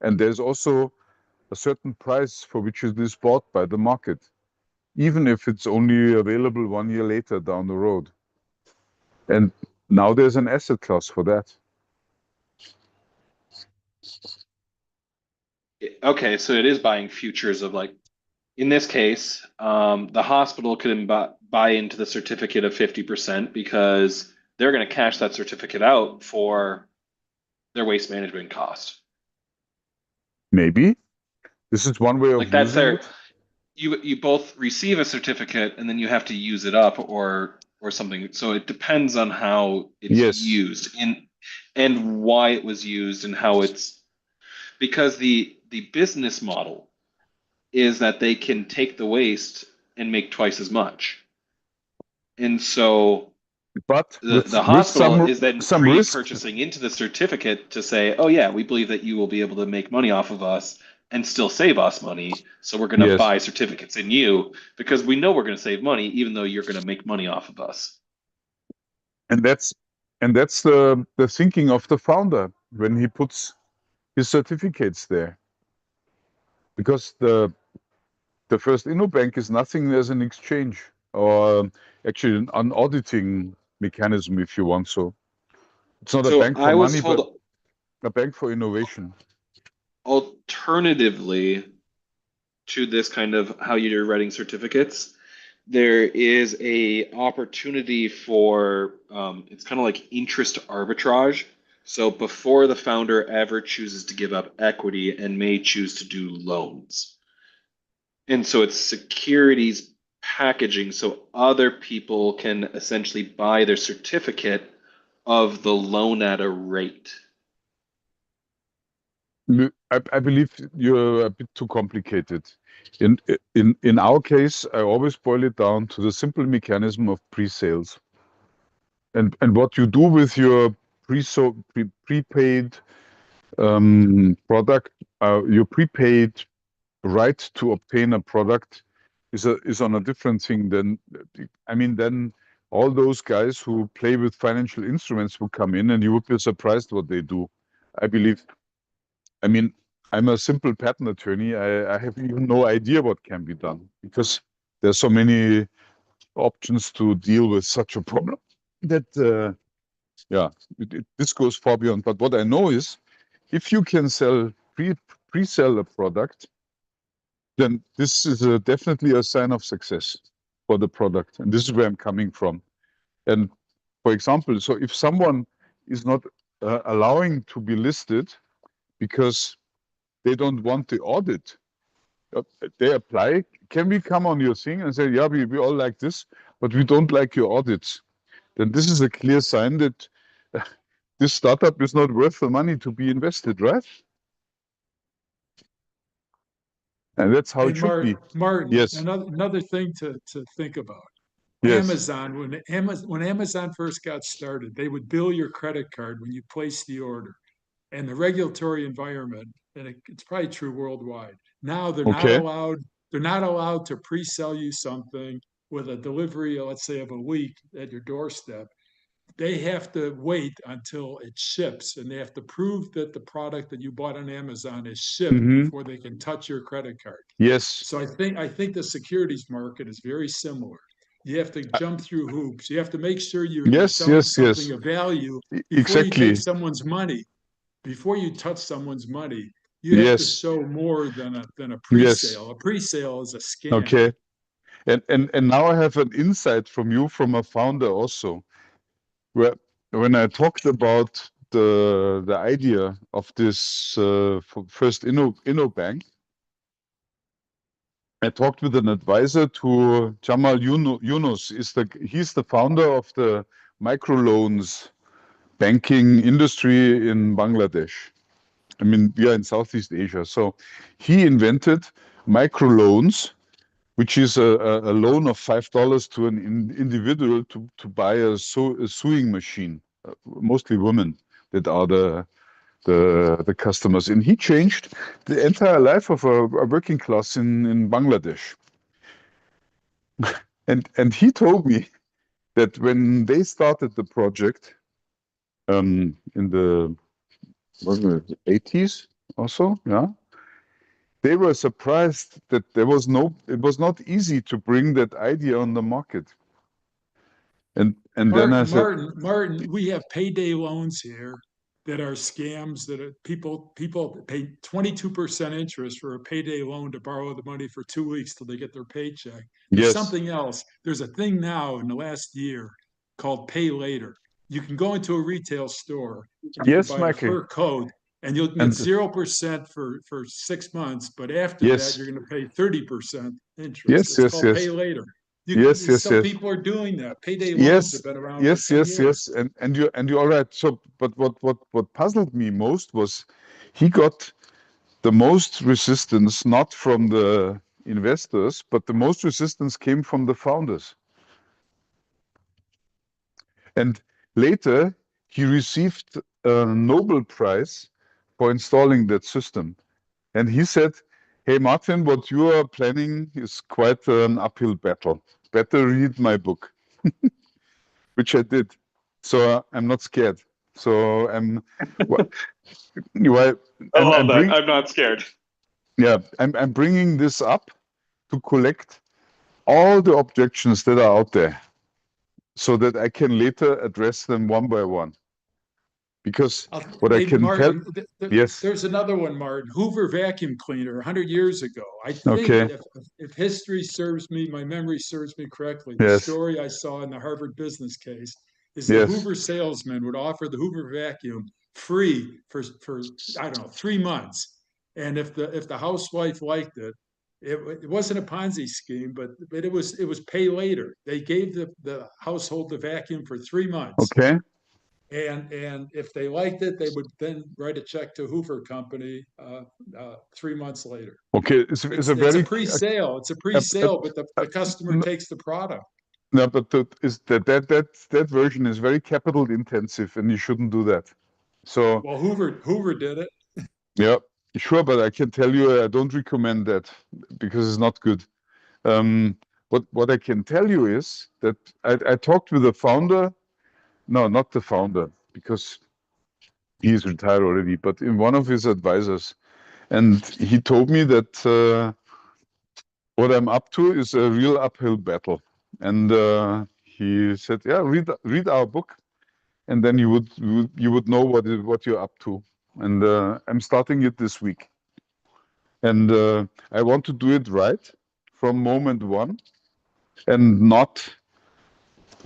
A: And there's also a certain price for which it is bought by the market, even if it's only available 1 year later down the road. And Now there's an asset class for that.
E: Okay, so it is buying futures of like, in this case, the hospital could buy into the certificate of 50% because they're going to cash that certificate out for their waste management cost.
A: Maybe this is one way of
E: Like that's
A: using
E: their,
A: it.
E: you both receive a certificate and then you have to use it up or something. So it depends on how it's
A: Yes.
E: used and why it was used and how it's, because the business model is that they can take the waste and make twice as much. And so
A: But
E: the
A: with
E: hospital is then
A: some risk.
E: pre-purchasing into the certificate to say, oh yeah, we believe that you will be able to make money off of us and still save us money. So we're going to
A: Yes.
E: buy certificates in you because we know we're going to save money, even though you're going to make money off of us.
A: And that's the thinking of the founder when he puts his certificates there, because the First InnoBank is nothing as an exchange or actually an auditing mechanism, if you want. So it's not a
E: So
A: bank for
E: I was
A: money,
E: told
A: but a bank for innovation.
E: alternatively to this kind of how you're writing certificates, there is a opportunity for it's kind of like interest arbitrage. So before the founder ever chooses to give up equity and may choose to do loans. And so it's securities packaging so other people can essentially buy their certificate of the loan at a rate.
A: I believe you're a bit too complicated. In our case, I always boil it down to the simple mechanism of pre-sales. And what you do with your prepaid product, your prepaid right to obtain a product is on a different thing than, I mean, then all those guys who play with financial instruments will come in and you would be surprised what they do. I believe, I mean, I'm a simple patent attorney. I have even no idea what can be done because there's so many options to deal with such a problem that, yeah, this goes far beyond. But what I know is if you can pre-sell a product, then this is definitely a sign of success for the product. And this is where I'm coming from. And for example, so if someone is not allowing to be listed because they don't want the audit, they apply, can we come on your thing and say, yeah, we all like this, but we don't like your audits? Then this is a clear sign that this startup is not worth the money to be invested, right? And that's how it should be.
C: Martin,
A: Yes.
C: another thing to think about.
A: Yes.
C: Amazon, when Amazon first got started, they would bill your credit card when you place the order. And the regulatory environment, and it's probably true worldwide. Now they're
A: Okay.
C: not allowed to pre-sell you something with a delivery, let's say, of a week at your doorstep. They have to wait until it ships, and they have to prove that the product that you bought on Amazon is shipped before they can touch your credit card.
A: Yes.
C: So I think the securities market is very similar. You have to jump through hoops. You have to make sure you're selling something of value before you take someone's money. Before you touch someone's money, you have to show more than a pre-sale.
A: Yes.
C: A pre-sale is a scam.
A: Okay. And now I have an insight from you, from a founder also, where when I talked about the idea of this First InnoBank, I talked with an advisor to Jamal Yunus. He's the founder of the microloans banking industry in Bangladesh. I mean, we are in Southeast Asia. So he invented microloans, which is a loan of $5 to an individual to buy a sewing machine, mostly women that are the customers. And he changed the entire life of a working class in Bangladesh. And he told me that when they started the project in the 80s also, yeah, they were surprised that it was not easy to bring that idea on the market. And then I said,
C: Martin, we have payday loans here that are scams that are, people pay 22% interest for a payday loan to borrow the money for 2 weeks till they get their paycheck. There's
A: yes,
C: something else. There's a thing now in the last year called pay later. You can go into a retail store and you
A: yes,
C: can buy a
A: Michael,
C: fur coat and you'll get
A: and
C: 0% for 6 months, but after that
A: yes,
C: you're going to pay 30% interest.
A: yes,
C: It's
A: yes,
C: called pay
A: yes,
C: later.
A: yes, yes,
C: Some
A: yes.
C: people are doing that. Payday loans have
A: Yes,
C: been around for
A: yes,
C: 10
A: yes,
C: years.
A: yes, and you're all right. So, but what puzzled me most was he got the most resistance not from the investors, but the most resistance came from the founders. And later, he received a Nobel Prize for installing that system. And he said, "Hey, Martin, what you are planning is quite an uphill battle. Better read my book," which I did. So I'm not scared. So I'm,
E: I'm not scared.
A: yeah, I'm bringing this up to collect all the objections that are out there, so that I can later address them one by one. Because what I
C: Hey,
A: can tell,
C: Martin,
A: yes,
C: there's another one, Martin. Hoover vacuum cleaner, 100 years ago. I think
A: okay,
C: if history serves me, my memory serves me correctly, the
A: yes,
C: story I saw in the Harvard business case is that
A: yes,
C: Hoover salesman would offer the Hoover vacuum free for I don't know 3 months, and if the housewife liked it, it wasn't a Ponzi scheme, but it was pay later. They gave the household the vacuum for 3 months.
A: okay,
C: And if they liked it, they would then write a check to Hoover Company 3 months later.
A: okay. It's a
C: It's a
A: very,
C: pre-sale. It's a
A: uh, uh,
C: pre-sale, but the customer
A: uh,
C: takes the product.
A: no, but that version is very capital intensive, and you shouldn't do that. So
C: Well, Hoover did it.
A: yeah, sure, but I can tell you I don't recommend that because it's not good. Um, what I can tell you is that I talked with the founder. No, not the founder, because he is retired already, but in one of his advisors, and he told me that what I'm up to is a real uphill battle. And he said, "Yeah, read our book, and then you would know what you're up to." And I'm starting it this week, and I want to do it right from moment one, and not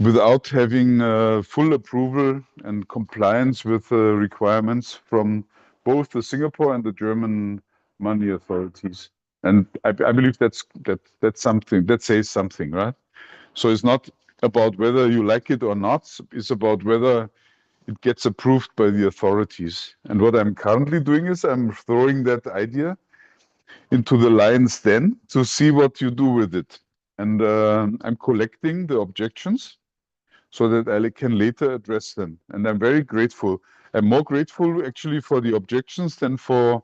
A: without having full approval and compliance with requirements from both the Singapore and the German money authorities. And I believe that's something that says something, right? So it's not about whether you like it or not. It's about whether it gets approved by the authorities. And what I'm currently doing is I'm throwing that idea into the lion's den to see what you do with it. And I'm collecting the objections so that I can later address them. And I'm very grateful. I'm more grateful actually for the objections than for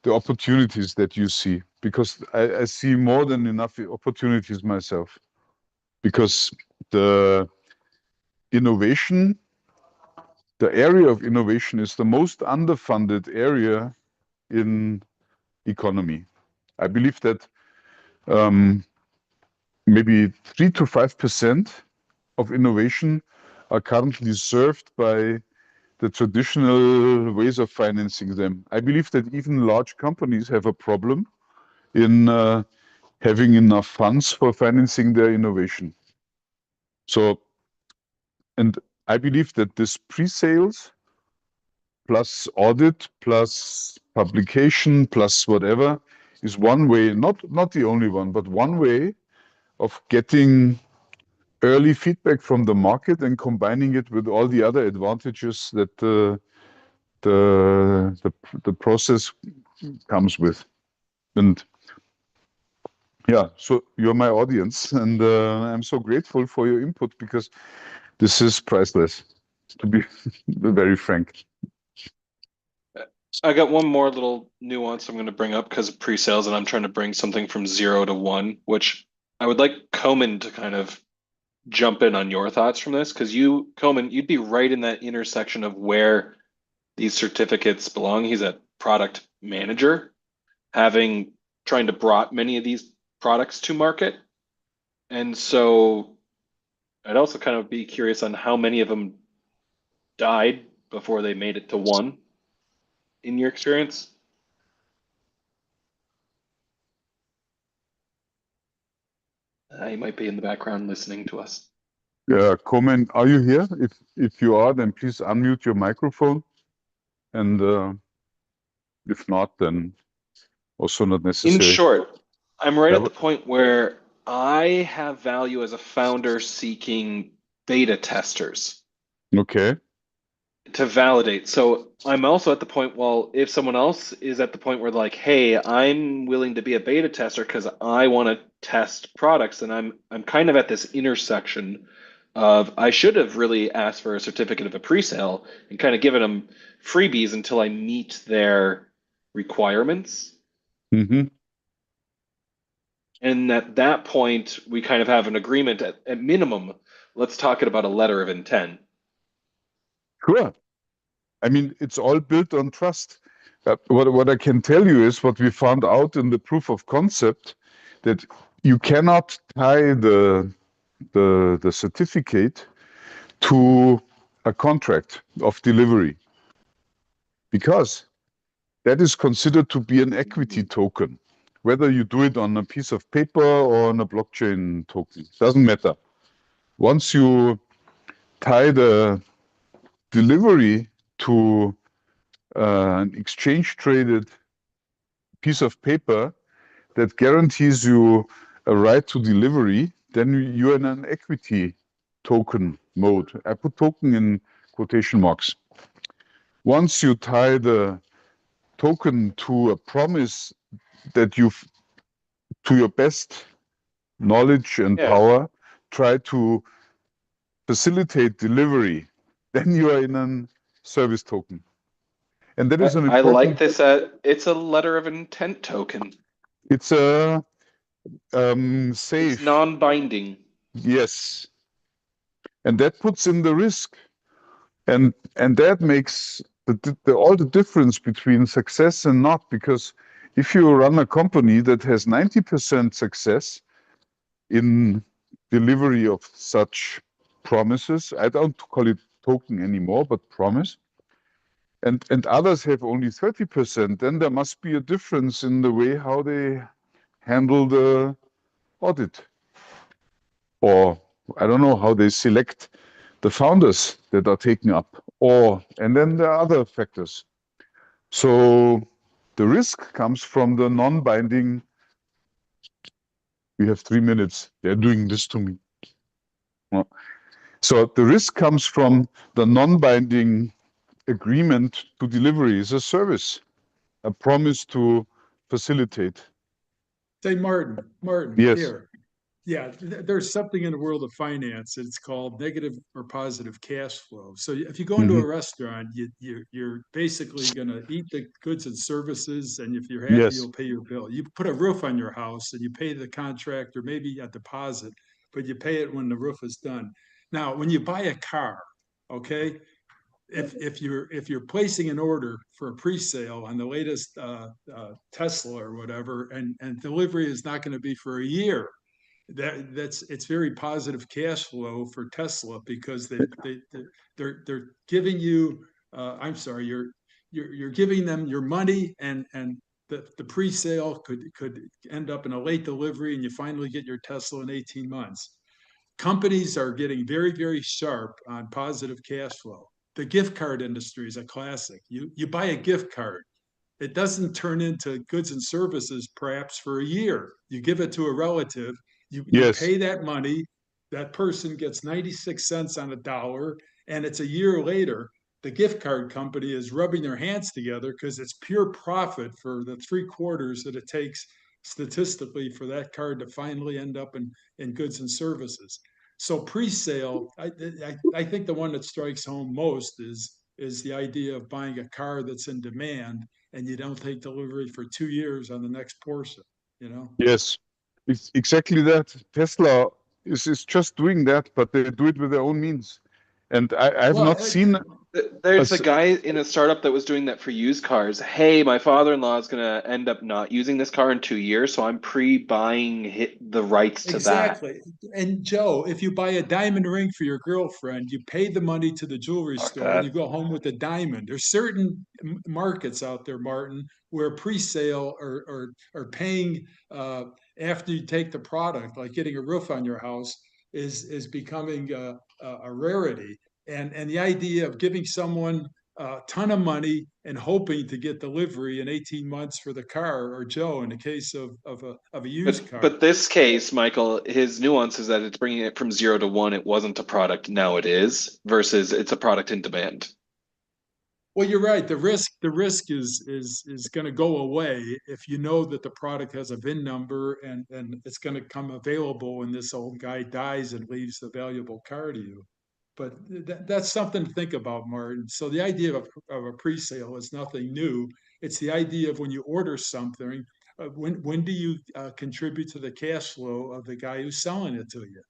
A: the opportunities that you see, because I see more than enough opportunities myself. Because the innovation, the area of innovation is the most underfunded area in economy. I believe that maybe 3 to 5% of innovation are currently served by the traditional ways of financing them. I believe that even large companies have a problem in having enough funds for financing their innovation. So, and I believe that this pre-sales plus audit plus publication plus whatever is one way, not the only one, but one way of getting early feedback from the market and combining it with all the other advantages that the process comes with. And yeah, so you're my audience, and I'm so grateful for your input, because this is priceless, to be very frank.
E: I got one more little nuance I'm going to bring up because of pre-sales, and I'm trying to bring something from 0 to 1, which I would like Komen to kind of jump in on your thoughts from this, because Komen, you'd be right in that intersection of where these certificates belong. He's a product manager, trying to brought many of these products to market. And so I'd also kind of be curious on how many of them died before they made it to 1, in your experience. You might be in the background listening to us.
A: Yeah, Komen, are you here? If you are, then please unmute your microphone. And if not, then also not
E: In
A: necessary.
E: short, I'm right
A: Yeah,
E: at the point where I have value as a founder seeking beta testers
A: Okay.
E: to validate. So I'm also at the point, well, if someone else is at the point where like, hey, I'm willing to be a beta tester because I want to test products, and I'm kind of at this intersection of I should have really asked for a certificate of a pre-sale and kind of given them freebies until I meet their requirements.
A: Mm-hmm.
E: And at that point, we kind of have an agreement at minimum. Let's talk about a letter of intent.
A: Sure. I mean, it's all built on trust. What I can tell you is what we found out in the proof of concept, that you cannot tie the certificate to a contract of delivery, because that is considered to be an equity token. Whether you do it on a piece of paper or on a blockchain token, doesn't matter. Once you tie the delivery to an exchange traded piece of paper that guarantees you a right to delivery, then you're in an equity token mode. I put token in quotation marks. Once you tie the token to a promise that you've, to your best knowledge and power, try to facilitate delivery, then you are in a service token. And that is an
E: I
A: important...
E: like this. It's a letter of intent token.
A: It's a safe.
E: It's non-binding.
A: Yes. And that puts in the risk. And that makes all the difference between success and not, because if you run a company that has 90% success in delivery of such promises, I don't call it token anymore, but promise, and others have only 30%, then there must be a difference in the way how they handle the audit. Or I don't know how they select the founders that are taken up, and then there are other factors. So the risk comes from the non-binding. We have 3 minutes. They're doing this to me. So the risk comes from the non-binding agreement to delivery as a service, a promise to facilitate.
C: Say, Martin,
A: Yes.
C: here. Yeah, there's something in the world of finance. It's called negative or positive cash flow. So if you go into a restaurant, you're basically going to eat the goods and services, and if you're happy,
A: Yes.
C: you'll pay your bill. You put a roof on your house, and you pay the contractor maybe a deposit, but you pay it when the roof is done. Now, when you buy a car, okay, if you're placing an order for a pre-sale on the latest Tesla or whatever, and delivery is not going to be for a year, it's very positive cash flow for Tesla, because they're giving you I'm sorry, you're giving them your money, and the pre-sale could end up in a late delivery, and you finally get your Tesla in 18 months. Companies are getting very, very sharp on positive cash flow. The gift card industry is a classic. You buy a gift card, it doesn't turn into goods and services perhaps for a year. You give it to a relative, you pay that money, that person gets 96 cents on a dollar, and it's a year later. The gift card company is rubbing their hands together because it's pure profit for the 3 quarters that it takes statistically for that card to finally end up in goods and services. So pre-sale, I think the one that strikes home most is the idea of buying a car that's in demand, and you don't take delivery for 2 years on the next Porsche,
A: Yes, it's exactly that. Tesla is just doing that, but they do it with their own means. And I've not seen
E: There's a
A: That's-
E: guy in a startup that was doing that for used cars. Hey, my father-in-law is gonna end up not using this car in 2 years, so I'm pre-buying the rights to that.
C: Exactly. And Joe, if you buy a diamond ring for your girlfriend, you pay the money to the jewelry
E: Fuck
C: store and
E: that.
C: you go home with a diamond. There's certain markets out there, Martin, where pre-sale or paying after you take the product, like getting a roof on your house, is becoming a rarity. And the idea of giving someone a ton of money and hoping to get delivery in 18 months for the car, or Joe, in the case of a used car.
E: But this case, Michael, his nuance is that it's bringing it from 0 to 1. It wasn't a product, now it is, versus it's a product in demand.
C: Well, you're right. The risk is going to go away if you know that the product has a VIN number and it's going to come available when this old guy dies and leaves the valuable car to you. But that's something to think about, Martin. So the idea of a pre-sale is nothing new. It's the idea of when you order something, when do you contribute to the cash flow of the guy who's selling it to you?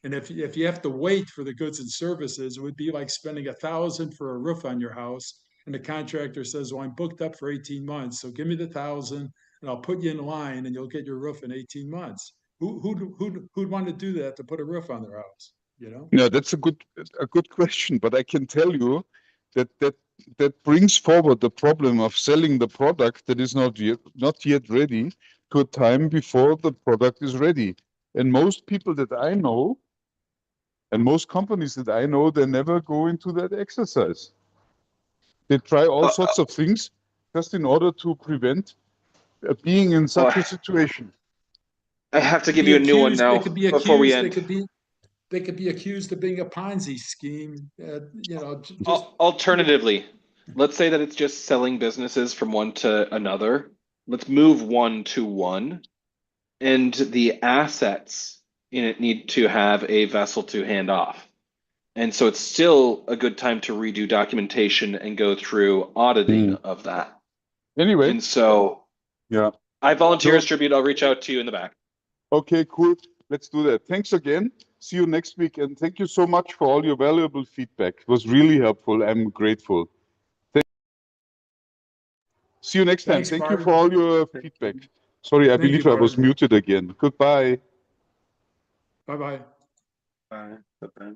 C: And if you have to wait for the goods and services, it would be like spending $1,000 for a roof on your house, and the contractor says, "Well, I'm booked up for 18 months, so give me the 1,000, and I'll put you in line, and you'll get your roof in 18 months." Who'd want to do that to put a roof on their house? You know?
A: No, that's a good question, but I can tell you that brings forward the problem of selling the product that is not yet ready to a time before the product is ready. And most people that I know, and most companies that I know, they never go into that exercise. They try all sorts of things just in order to prevent being in such a situation.
E: I have to give you a new one now before we end.
C: They could be accused of being a Ponzi scheme.
E: Alternatively, let's say that it's just selling businesses from one to another. Let's move 1 to 1, and the assets in it need to have a vessel to hand off. And so it's still a good time to redo documentation and go through auditing of that.
A: Anyway.
E: And so
A: yeah,
E: I volunteer as tribute. I'll reach out to you in the back.
A: Okay, cool. Let's do that. Thanks again. See you next week. And thank you so much for all your valuable feedback. It was really helpful. I'm grateful. See you next time.
C: Thanks,
A: Thank
C: Martin.
A: you for all your feedback. Sorry, I believe I was
C: Martin.
A: muted again. Goodbye.
C: Bye-bye.
B: Bye.